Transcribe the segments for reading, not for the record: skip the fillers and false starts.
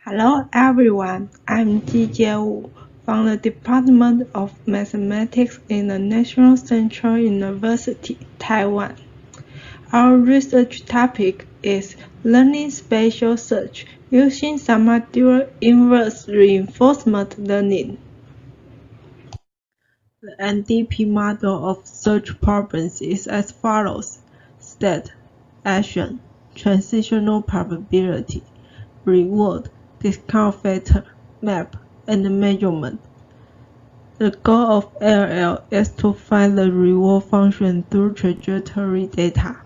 Hello everyone, I'm Ji-Jie from the Department of Mathematics in the National Central University, Taiwan. Our research topic is learning spatial search using submodular inverse reinforcement learning. The NDP model of search problems is as follows: state, action, transitional probability, reward, discount factor, map, and measurement. The goal of IRL is to find the reward function through trajectory data.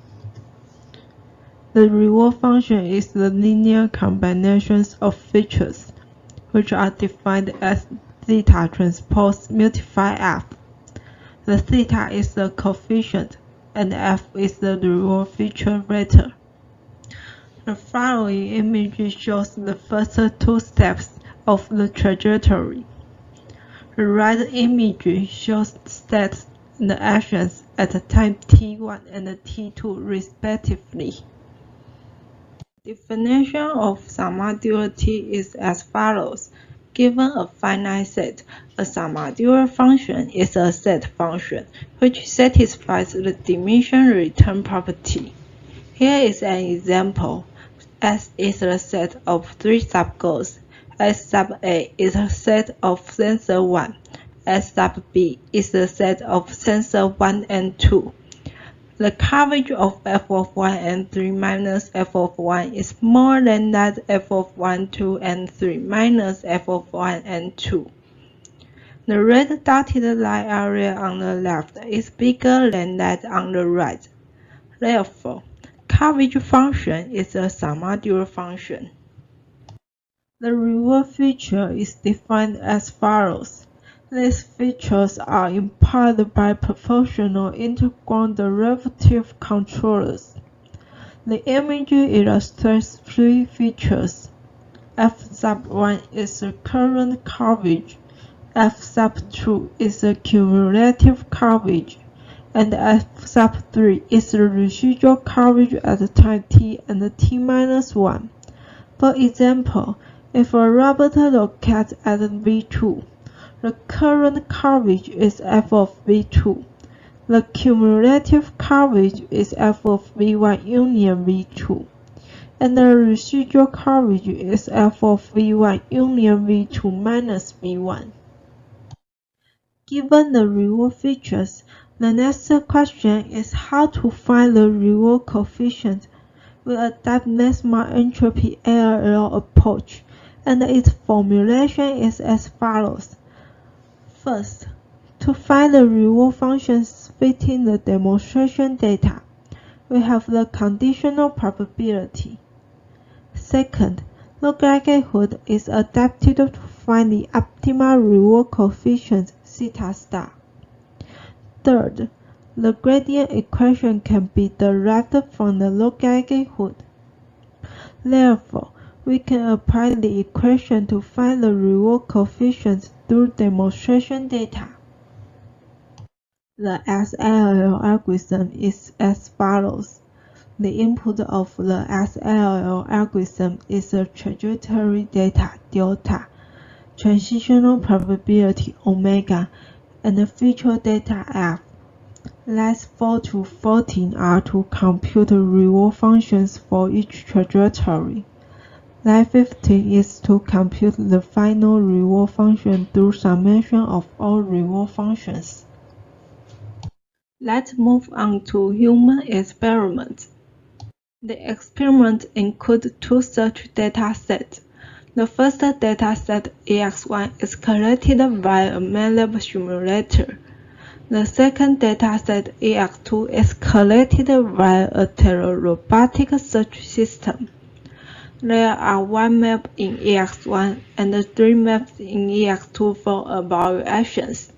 The reward function is the linear combinations of features, which are defined as theta transpose multiply f. The theta is the coefficient, and f is the reward feature vector. The following image shows the first two steps of the trajectory. The right image shows states and actions at time t1 and t2 respectively. Definition of submodularity is as follows. Given a finite set, a submodular function is a set function which satisfies the dimension return property. Here is an example. S is a set of 3 subgoals. S sub A is a set of sensor 1. S sub B is a set of sensor 1 and 2. The coverage of f of 1 and 3 minus f of 1 is more than that f of 1, 2, and 3 minus f of 1 and 2. The red dotted line area on the left is bigger than that on the right. Therefore, coverage function is a submodular function. The reward feature is defined as follows. These features are implied by proportional integral derivative controllers. The image illustrates 3 features. F sub 1 is the current coverage, F sub 2 is the cumulative coverage, and F sub 3 is the residual coverage at time t and t minus 1. For example, if a robot locates at V2, the current coverage is f of V2. The cumulative coverage is f of V1 union V2, and the residual coverage is f of V1 union V2 minus V1. Given the reward features, the next question is how to find the reward coefficient. We adopt maximum entropy IRL approach, and its formulation is as follows. First, to find the reward functions fitting the demonstration data, we have the conditional probability. Second, log likelihood is adapted to find the optimal reward coefficient theta star. Third, the gradient equation can be derived from the log likelihood. Therefore, we can apply the equation to find the reward coefficient through demonstration data. The SIRL algorithm is as follows. The input of the SIRL algorithm is the trajectory data delta, transitional probability omega, and the feature data f. Lines 4 to 14 are to compute reward functions for each trajectory. Line 15 is to compute the final reward function through summation of all reward functions. Let's move on to human experiments. The experiment includes 2 search data sets. The first data set, EX1, is collected via a MATLAB simulator. The second data set, EX2, is collected via a robotic search system. There are 1 map in EX1 and 3 maps in EX2 for evaluations.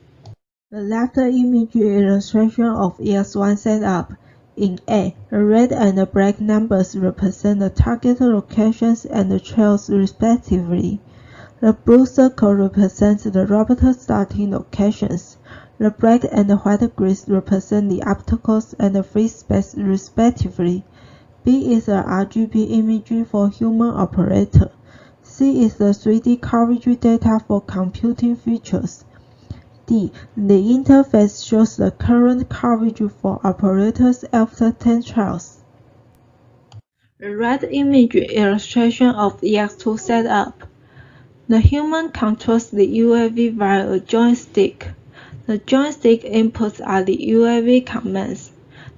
The left image illustration of EX1 setup. In A, the red and the black numbers represent the target locations and the trails respectively. The blue circle represents the robot starting locations. The black and the white grids represent the obstacles and the free space respectively. B is a RGB image for human operator. C is the 3D coverage data for computing features. D. The interface shows the current coverage for operators after 10 trials. The right image illustration of EX2 setup. The human controls the UAV via a joystick. The joystick inputs are the UAV commands.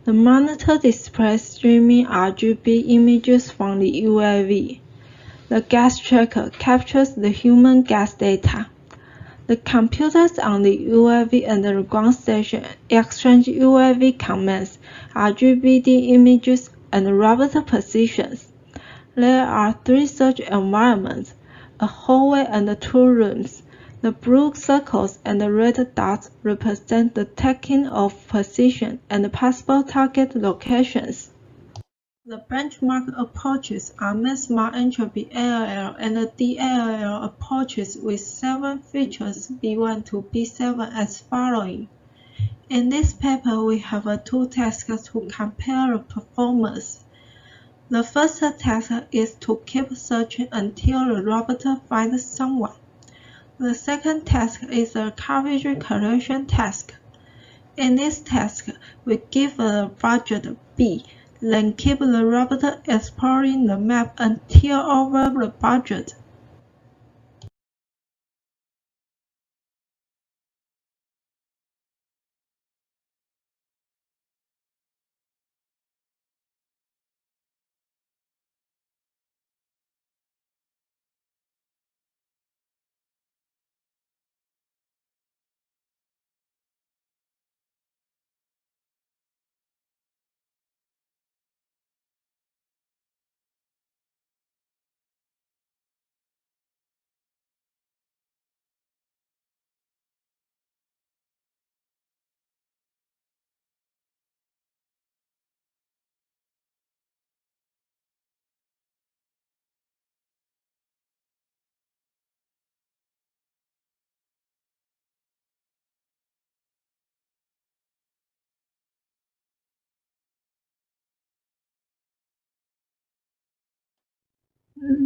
The monitor displays streaming RGB images from the UAV. The gas tracker captures the human gas data. The computers on the UAV and the ground station exchange UAV commands, RGBD images, and robot positions. There are 3 such environments, a hallway and 2 rooms. The blue circles and the red dots represent the taking of position and possible target locations. The benchmark approaches are maximum entropy IRL and DIRL approaches with 7 features B1 to B7 as following. In this paper, we have 2 tasks to compare the performance. The first task is to keep searching until the robot finds someone. The second task is a coverage correction task. In this task, we give a budget B, then keep the robot exploring the map until over the budget.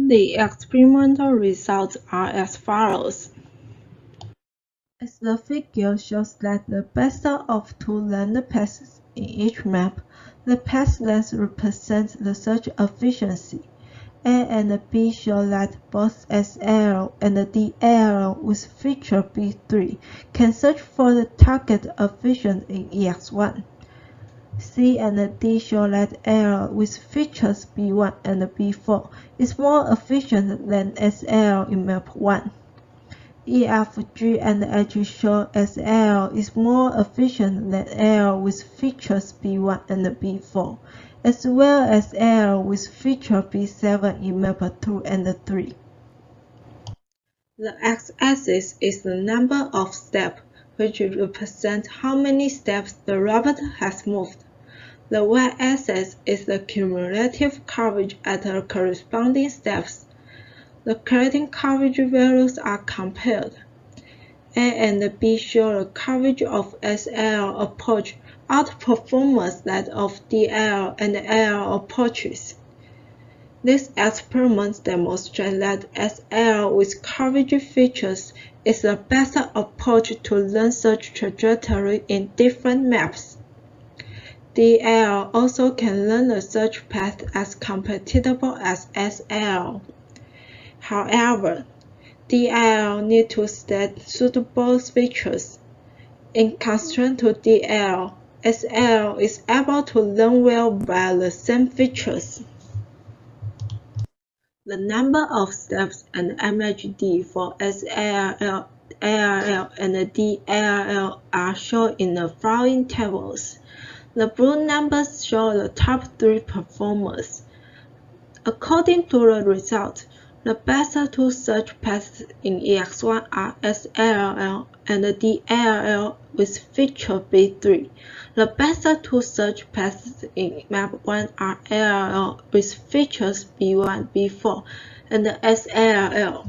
The experimental results are as follows. As the figure shows that the best of 2 length paths in each map, the path length represents the search efficiency. A and B show that both SIRL and DIRL with feature B3 can search for the target efficient in EX1. C and D show that IRL with features B1 and B4 is more efficient than SIRL in map 1. E, F, G, and H show SIRL is more efficient than IRL with features B1 and B4, as well as IRL with feature B7 in map 2 and 3. The x-axis is the number of steps, which represents how many steps the robot has moved. The y-axis is the cumulative coverage at the corresponding steps. The correcting coverage values are compared. A and B show the coverage of SIRL approach outperforms that of DIRL and IRL approaches. This experiment demonstrates that SIRL with coverage features is the best approach to learn search trajectory in different maps. DIRL also can learn the search path as compatible as SIRL. However, DIRL needs to state suitable features. In contrast to DIRL, SIRL is able to learn well by the same features. The number of steps and MHD for SIRL, IRL, and DIRL are shown in the following tables. The blue numbers show the top 3 performers. According to the result, the best 2 search paths in EX1 are SIRL and DIRL with feature B3. The best 2 search paths in map 1 are IRL with features B1, B4, and SIRL.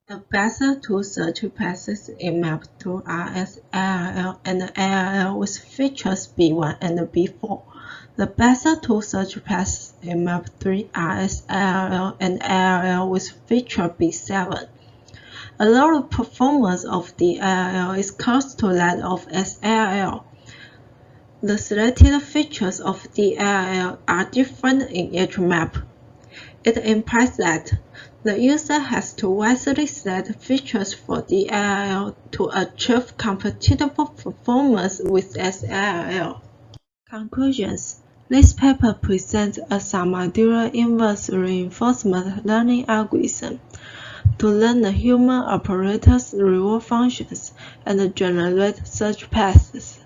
The best 2 search paths in map 2 are SIRL and IRL with features B1 and B4. The best two search paths in Map 3 are SIRL and IRL with feature B7. A lot of performance of the IRL is close to that of SIRL. The selected features of the IRL are different in each map. It implies that the user has to wisely select features for the IRL to achieve competitive performance with SIRL. Conclusions. This paper presents a submodular inverse reinforcement learning algorithm to learn the human operator's reward functions and generate search paths.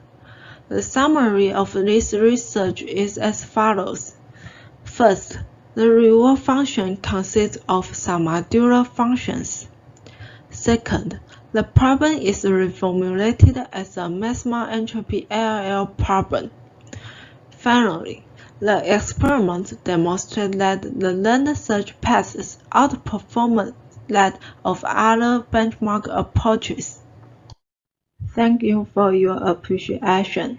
The summary of this research is as follows. First, the reward function consists of submodular functions. Second, the problem is reformulated as a maximum entropy IRL problem. Finally, the experiment demonstrated that the learned search paths outperform that of other benchmark approaches. Thank you for your appreciation.